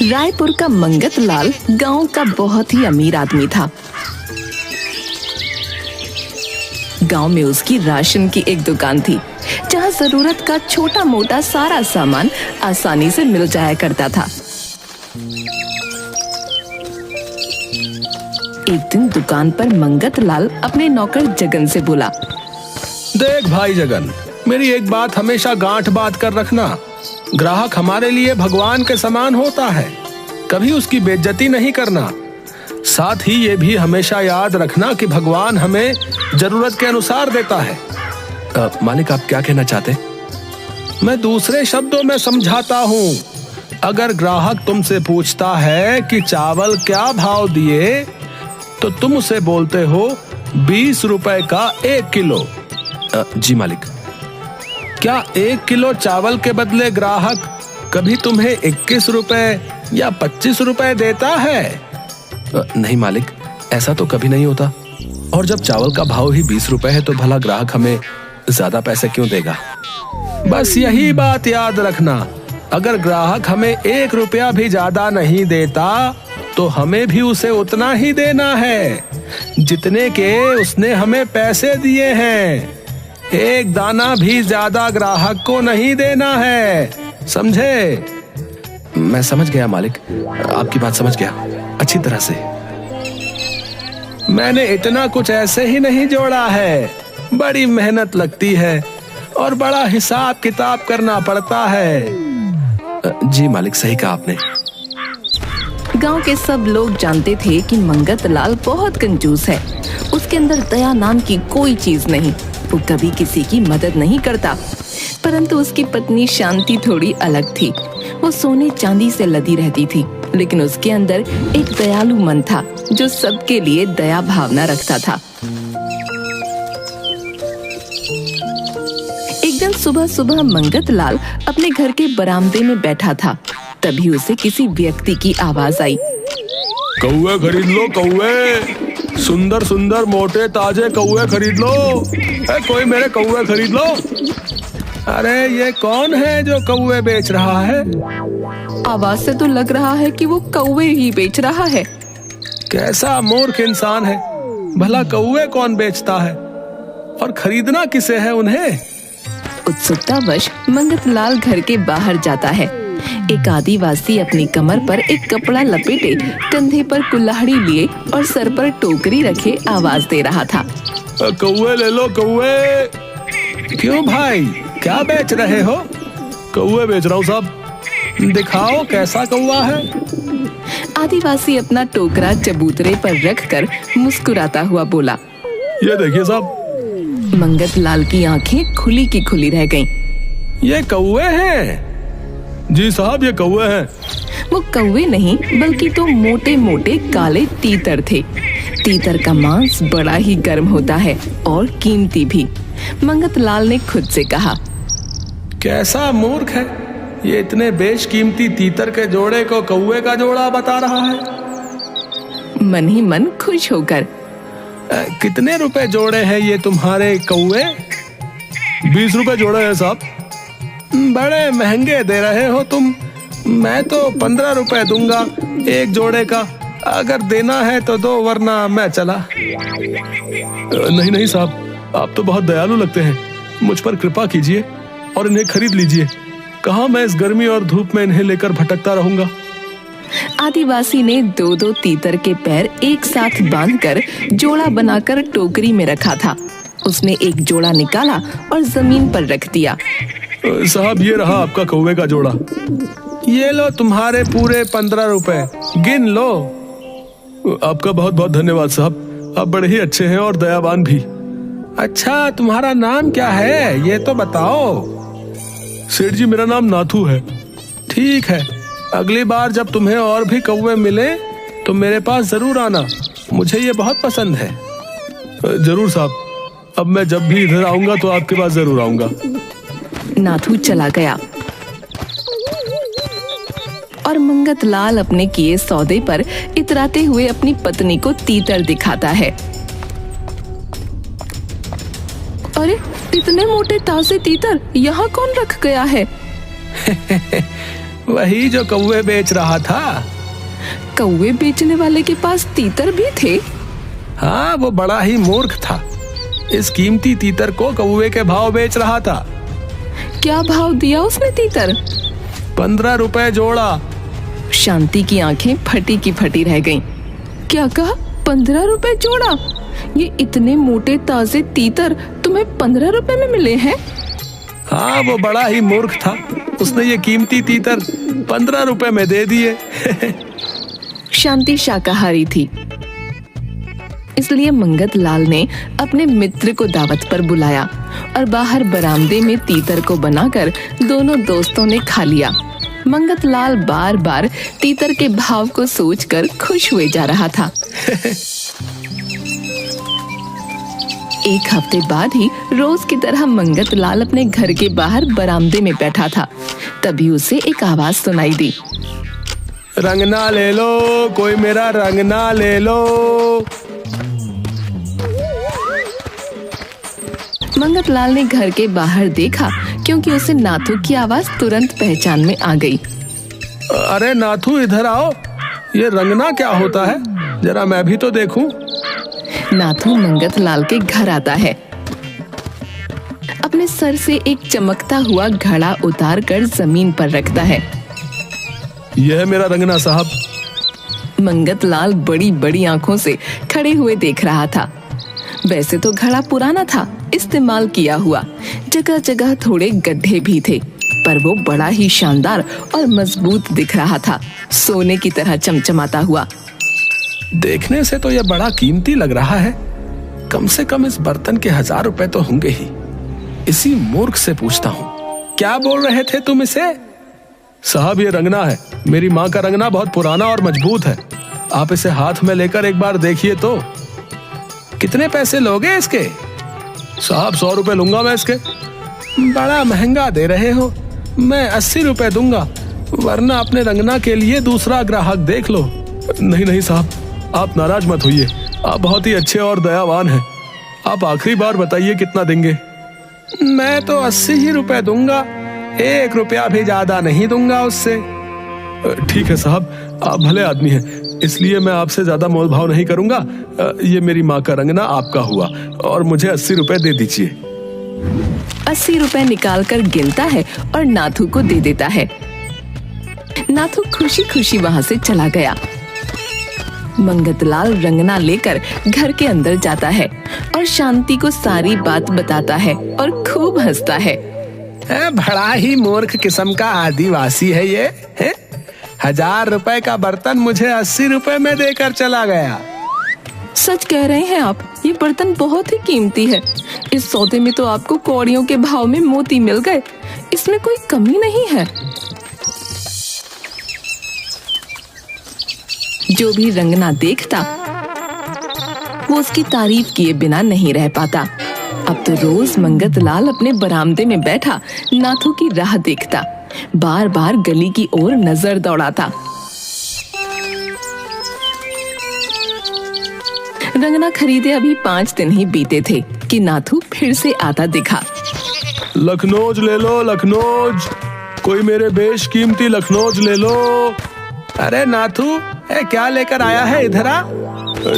रायपुर का मंगत लाल गांव का बहुत ही अमीर आदमी था। गांव में उसकी राशन की एक दुकान थी, जहां जरूरत का छोटा मोटा सारा सामान आसानी से मिल जाया करता था। एक दिन दुकान पर मंगत लाल अपने नौकर जगन से बोला, देख भाई जगन, मेरी एक बात हमेशा गांठ बात कर रखना। ग्राहक हमारे लिए भगवान के समान होता है, कभी उसकी बेइज्जती नहीं करना। साथ ही ये भी हमेशा याद रखना कि भगवान हमें जरूरत के अनुसार देता है। मालिक, आप क्या कहना चाहते? मैं दूसरे शब्दों में समझाता हूँ। अगर ग्राहक तुमसे पूछता है कि चावल क्या भाव दिए, तो तुम उसे बोलते हो 20 रुपए का 1 किलो। जी मालिक। क्या 1 किलो चावल के बदले ग्राहक कभी तुम्हें 21 रुपए या 25 रुपए देता है? नहीं मालिक, ऐसा तो कभी नहीं होता। और जब चावल का भाव ही 20 रुपए है तो भला ग्राहक हमें ज्यादा पैसे क्यों देगा? बस यही बात याद रखना। अगर ग्राहक हमें 1 रुपया भी ज्यादा नहीं देता तो हमें भी उसे उतना ही देना है जितने के उसने हमें पैसे दिए हैं। एक दाना भी ज्यादा ग्राहक को नहीं देना है, समझे? मैं समझ गया मालिक, आपकी बात समझ गया अच्छी तरह से। मैंने इतना कुछ ऐसे ही नहीं जोड़ा है, बड़ी मेहनत लगती है और बड़ा हिसाब किताब करना पड़ता है। जी मालिक, सही कहा आपने। गांव के सब लोग जानते थे कि मंगत लाल बहुत कंजूस है। उसके अंदर दया नाम की कोई चीज नहीं। वो कभी किसी की मदद नहीं करता। परंतु उसकी पत्नी शांति थोड़ी अलग थी। वो सोने चांदी से लदी रहती थी, लेकिन उसके अंदर एक दयालु मन था जो सबके लिए दया भावना रखता था। एक दिन सुबह सुबह मंगत लाल अपने घर के बरामदे में बैठा था। तभी उसे किसी व्यक्ति की आवाज आई, कौवे खरीद लो, कौवे। सुंदर सुंदर मोटे ताजे कौवे खरीद लो। कोई मेरे कौवे खरीद लो। अरे ये कौन है जो कौवे बेच रहा है? आवाज से तो लग रहा है कि वो कौवे ही बेच रहा है। कैसा मूर्ख इंसान है, भला कौवे कौन बेचता है और खरीदना किसे है उन्हें? उत्सुकतावश मंगत लाल घर के बाहर जाता है। एक आदिवासी अपनी कमर पर एक कपड़ा लपेटे, कंधे पर कुल्हाड़ी लिए और सर पर टोकरी रखे आवाज दे रहा था, कौवे ले लो, कौवे। क्यों भाई, क्या बेच रहे हो? कौवे बेच रहा हूँ साहब। दिखाओ कैसा कौवा है। आदिवासी अपना टोकरा चबूतरे पर रखकर मुस्कुराता हुआ बोला, ये देखिए साहब। मंगत लाल की आंखें खुली की खुली रह गईं। ये कौवे हैं? जी साहब, ये कौवे हैं। वो कौवे नहीं बल्कि तो मोटे मोटे काले तीतर थे। तीतर का मांस बड़ा ही गर्म होता है और कीमती भी। मंगत लाल ने खुद से कहा, कैसा मूर्ख है, ये इतने बेशकीमती तीतर के जोड़े को कौवे का जोड़ा बता रहा है। मन ही मन खुश होकर, कितने रुपए जोड़े हैं ये तुम्हारे कौवे? 20 रुपए जोड़े हैं साहब। बड़े महंगे दे रहे हो तुम। मैं तो 15 रुपए दूंगा एक जोड़े का। अगर देना है तो दो, वरना मैं चला। नहीं नहीं साहब, आप तो बहुत दयालु लगते हैं। मुझ पर कृपा कीजिए और इन्हें खरीद लीजिए। कहाँ मैं इस गर्मी और धूप में इन्हें लेकर भटकता रहूंगा। आदिवासी ने 2-2 तीतर के पैर एक साथ बांधकर जोड़ा बनाकर टोकरी में रखा था। उसने एक जोड़ा निकाला और जमीन पर रख दिया। साहब, ये रहा आपका कौवे का जोड़ा। ये लो तुम्हारे पूरे 15 रुपए, गिन लो। आपका बहुत बहुत धन्यवाद साहब, आप बड़े ही अच्छे हैं और दयावान भी। अच्छा, तुम्हारा नाम क्या है ये तो बताओ। सेठ जी, मेरा नाम नाथू है। ठीक है, अगली बार जब तुम्हें और भी कौवे मिले तो मेरे पास जरूर आना, मुझे ये बहुत पसंद है। जरूर साहब, अब मैं जब भी इधर आऊंगा तो आपके पास जरूर आऊंगा। नाथू चला गया और मंगत लाल अपने किए सौदे पर इतराते हुए अपनी पत्नी को तीतर दिखाता है। अरे, इतने मोटे ताजे तीतर यहाँ कौन रख गया है? वही जो कौवे बेच रहा था। कौवे बेचने वाले के पास तीतर भी थे? हाँ, वो बड़ा ही मूर्ख था। इस कीमती तीतर को कौवे के भाव बेच रहा था। क्या भाव दिया उसने तीतर? 15 रुपए जोड़ा। शांति की आंखें फटी की फटी रह गईं। क्या कहा? 15 रुपए जोड़ा? ये इतने मोटे ताजे तीतर तुम्हें 15 रुपए में मिले हैं? हाँ, वो बड़ा ही मूर्ख था। उसने ये कीमती तीतर 15 रुपए में दे दिए। शांति शाकाहारी थी, इसलिए मंगत लाल ने अपने मित्र को दावत पर बुलाया और बाहर बरामदे में तीतर को बनाकर दोनों दोस्तों ने खा लिया। मंगत लाल बार बार तीतर के भाव को सोचकर खुश हुए जा रहा था। एक हफ्ते बाद ही रोज की तरह मंगत लाल अपने घर के बाहर बरामदे में बैठा था। तभी उसे एक आवाज सुनाई दी। रंगना ले लो, कोई मेरा रंगना ले लो। मंगत लाल ने घर के बाहर देखा, क्योंकि उसे नाथू की आवाज तुरंत पहचान में आ गई। अरे नाथू, इधर आओ। ये रंगना क्या होता है? जरा मैं भी तो देखूं। नाथू मंगत लाल के घर आता है। अपने सर से एक चमकता हुआ घड़ा उतार कर जमीन पर रखता है। यह है मेरा रंगना साहब। मंगत लाल बड़ी बड़ी आंखों से खड़े हुए देख रहा था। वैसे तो घड़ा पुराना था, इस्तेमाल किया हुआ, जगह जगह थोड़े गड्ढे भी थे, पर वो बड़ा ही शानदार और मजबूत दिख रहा था, सोने की तरह चमचमाता हुआ। देखने से तो यह बड़ा कीमती लग रहा है। कम से कम इस बर्तन के 1000 रुपए तो होंगे ही। इसी मूर्ख से पूछता हूँ, क्या बोल रहे थे तुम इसे? साहब, ये रंगना है। मेरी माँ का रंगना बहुत पुराना और मजबूत है। आप इसे हाथ में लेकर एक बार देखिए तो। कितने पैसे लोगे इसके? साहब, 100 रुपए लूंगा मैं इसके। बड़ा महंगा दे रहे हो। मैं 80 रुपए दूंगा, वरना अपने रंगना के लिए दूसरा ग्राहक देख लो। नहीं नहीं साहब, आप नाराज मत होइए। आप बहुत ही अच्छे और दयावान हैं। आप आखिरी बार बताइए कितना देंगे? मैं तो 80 ही रुपए दूंगा, 1 रुपया भी ज्यादा नहीं दूंगा उससे। ठीक है साहब, आप भले आदमी हैं, इसलिए मैं आपसे ज्यादा मोल भाव नहीं करूंगा। ये मेरी माँ का रंगना आपका हुआ और मुझे 80 रुपए दे दीजिए। 80 रुपए निकाल कर गिनता है और नाथू को दे देता है। नाथू खुशी खुशी वहां से चला गया। मंगत लाल रंगना लेकर घर के अंदर जाता है और शांति को सारी बात बताता है और खूब हंसता है। बड़ा ही मूर्ख किस्म का आदिवासी है ये है? 1000 रुपए का बर्तन मुझे 80 रुपए में देकर चला गया। सच कह रहे हैं आप, ये बर्तन बहुत ही कीमती है। इस सौदे में तो आपको कौड़ियों के भाव में मोती मिल गए। इसमें कोई कमी नहीं है। जो भी रंगना देखता, वो उसकी तारीफ किए बिना नहीं रह पाता। अब तो रोज मंगत लाल अपने बरामदे में बैठा नाथू की राह देखता, बार बार गली की ओर नजर दौड़ाता। रंगना खरीदे अभी 5 दिन ही बीते थे कि नाथू फिर से आता दिखा। लखनौज ले लो, लखनौज। कोई मेरे बेशकीमती लखनौज ले लो। अरे नाथू, क्या लेकर आया है? इधर आ।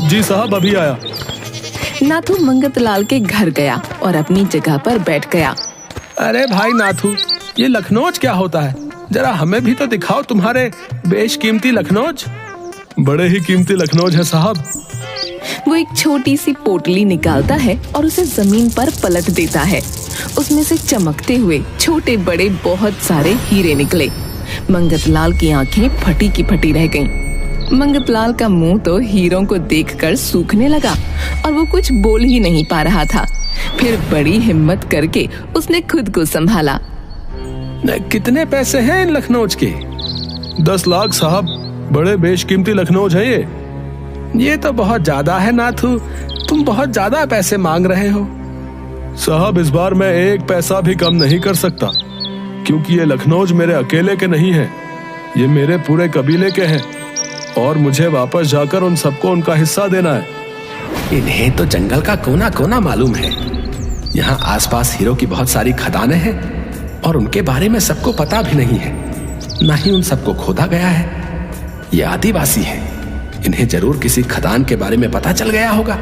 जी साहब, अभी आया। नाथू मंगत लाल के घर गया और अपनी जगह पर बैठ गया। अरे भाई नाथू, ये लखनौज क्या होता है? जरा हमें भी तो दिखाओ तुम्हारे बेशकीमती लखनौज। बड़े ही कीमती लखनौज है साहब। वो एक छोटी सी पोटली निकालता है और उसे जमीन पर पलट देता है। उसमें से चमकते हुए छोटे बड़े बहुत सारे हीरे निकले। मंगत लाल की आंखें फटी की फटी रह गईं। मंगत लाल का मुंह तो हीरों को देखकर सूखने लगा और वो कुछ बोल ही नहीं पा रहा था। फिर बड़ी हिम्मत करके उसने खुद को संभाला। कितने पैसे हैं इन लखनौज के? 10 लाख साहब। बड़े बेशकीमती लखनौज है ये। ये तो बहुत ज्यादा है नाथू, तुम बहुत ज्यादा पैसे मांग रहे हो। साहब, इस बार मैं 1 पैसा भी कम नहीं कर सकता, क्योंकि ये लखनौज मेरे अकेले के नहीं है, ये मेरे पूरे कबीले के हैं और मुझे वापस जाकर उन सबको उनका हिस्सा देना है। इन्हें तो जंगल का कोना कोना मालूम है। यहाँ आसपास हीरो की बहुत सारी खदानें हैं और उनके बारे में सबको पता भी नहीं है। ना ही उन सबको खोदा गया है। ये आदिवासी हैं, इन्हें जरूर किसी खदान के बारे में पता चल गया होगा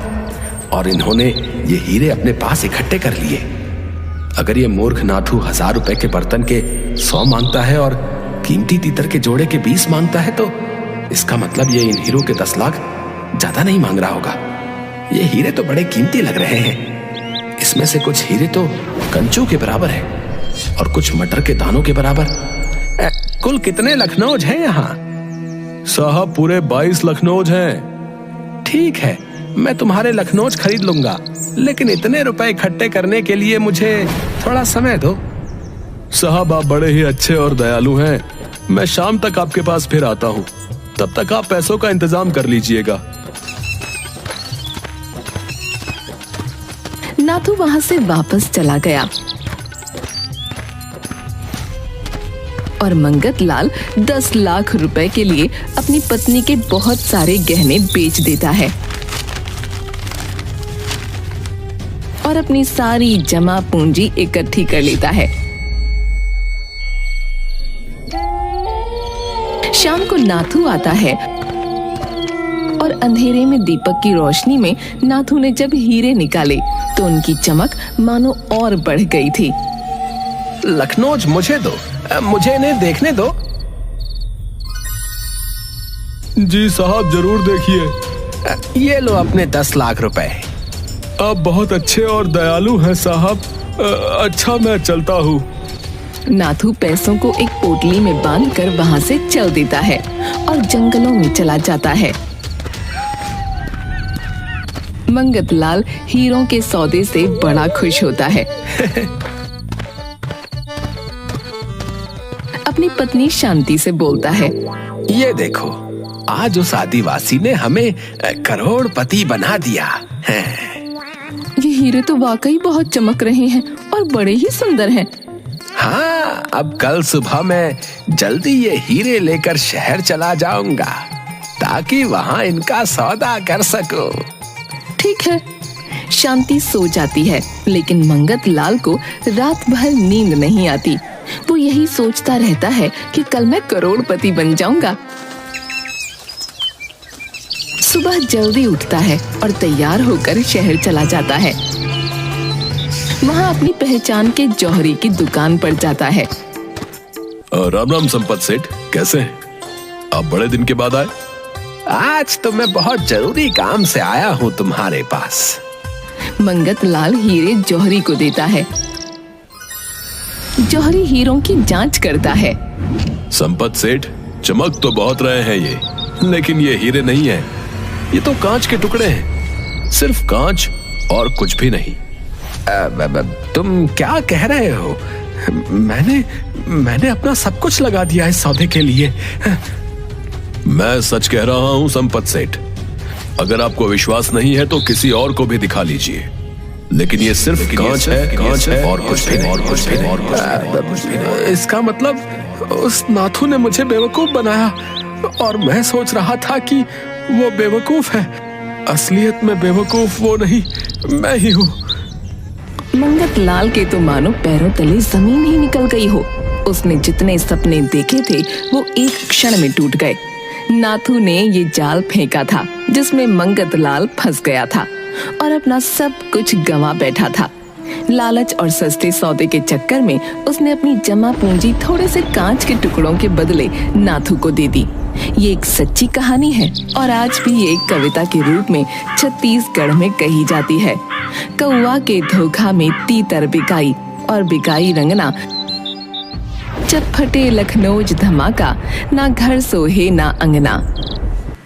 और इन्होंने ये हीरे अपने पास इकट्ठे कर लिए। अगर ये मूर्ख नाथू 1000 रुपए के बर्तन के 100 मांगता है और कीमती तीतर के जोड़े के 20 मांगता है, तो इसका मतलब ये इन हीरो के 10 लाख ज्यादा नहीं मांग रहा होगा। ये हीरे तो बड़े कीमती लग रहे हैं। इसमें से कुछ हीरे तो कंचों के बराबर है और कुछ मटर के दानों के बराबर। कुल कितने लखनऊज हैं यहाँ? साहब पूरे 22 लखनऊज हैं। ठीक है, मैं तुम्हारे लखनऊज खरीद लूंगा, लेकिन इतने रुपए इकट्ठे करने के लिए मुझे थोड़ा समय दो। साहब आप बड़े ही अच्छे और दयालु हैं। मैं शाम तक आपके पास फिर आता हूँ, तब तक आप पैसों का इंतजाम कर लीजिएगा। नाथू वहां से वापस चला गया और मंगत लाल 10 लाख रुपए के लिए अपनी पत्नी के बहुत सारे गहने बेच देता है और अपनी सारी जमा पूंजी इकट्ठी कर लेता है। शाम को नाथू आता है और अंधेरे में दीपक की रोशनी में नाथू ने जब हीरे निकाले तो उनकी चमक मानो और बढ़ गई थी। लखनऊज मुझे दो, मुझे इन्हें देखने दो। जी साहब जरूर देखिए। ये लो अपने 10 लाख रुपए। आप बहुत अच्छे और दयालु हैं साहब। अच्छा मैं चलता हूँ। नाथू पैसों को एक पोटली में बांधकर वहां से चल देता है और जंगलों में चला जाता है। मंगत लाल हीरों के सौदे से बड़ा खुश होता है। अपनी पत्नी शांति से बोलता है, ये देखो, आज उस आदिवासी ने हमें करोड़पति बना दिया। ये हीरे तो वाकई बहुत चमक रहे हैं और बड़े ही सुंदर हैं। हाँ, अब कल सुबह मैं जल्दी ये हीरे लेकर शहर चला जाऊंगा ताकि वहाँ इनका सौदा कर सकूं। ठीक है। शांति सो जाती है, लेकिन मंगत लाल को रात भर नींद नहीं आती। वो यही सोचता रहता है कि कल मैं करोड़पति बन जाऊंगा। सुबह जल्दी उठता है और तैयार होकर शहर चला जाता है। वहाँ अपनी पहचान के जौहरी की दुकान पर जाता है। राम राम संपत सेठ, कैसे हैं? आप बड़े दिन के बाद आए। आज तो मैं बहुत जरूरी काम से आया हूँ तुम्हारे पास। मंगत लाल हीरे जौहरी को देता है। जौहरी हीरों की जांच करता है। संपत सेठ, चमक तो बहुत रहे हैं ये, लेकिन ये हीरे नहीं है। ये तो कांच के टुकड़े हैं, सिर्फ कांच और कुछ भी नहीं। तुम क्या कह रहे हो? मैंने अपना सब कुछ लगा दिया इस सौदे के लिए। मैं सच कह रहा हूँ संपत सेठ। अगर आपको विश्वास नहीं है तो किसी और को भी दिखा लीजिए, लेकिन ये सिर्फ कांच है और कुछ भी नहीं। इसका मतलब उस नाथू ने मुझे बेवकूफ बनाया और मैं सोच रहा था कि वो बेवकूफ है। असलियत में बेवकूफ वो नहीं, मैं ही हूँ। मंगत लाल के तो मानो पैरों तले जमीन ही निकल गई हो। उसने जितने सपने देखे थे वो एक क्षण में टूट गए। नाथू ने ये जाल फेंका था जिसमें मंगत लाल फंस गया था और अपना सब कुछ गंवा बैठा था। लालच और सस्ते सौदे के चक्कर में उसने अपनी जमा पूंजी थोड़े से कांच के टुकड़ों के बदले नाथू को दे दी। ये एक सच्ची कहानी है और आज भी ये एक कविता के रूप में छत्तीसगढ़ में कही जाती है। कौवा के धोखा में तीतर बिकाई और बिकाई रंगना। जब फटे लखनऊ धमाका, ना घर सोहे ना अंगना।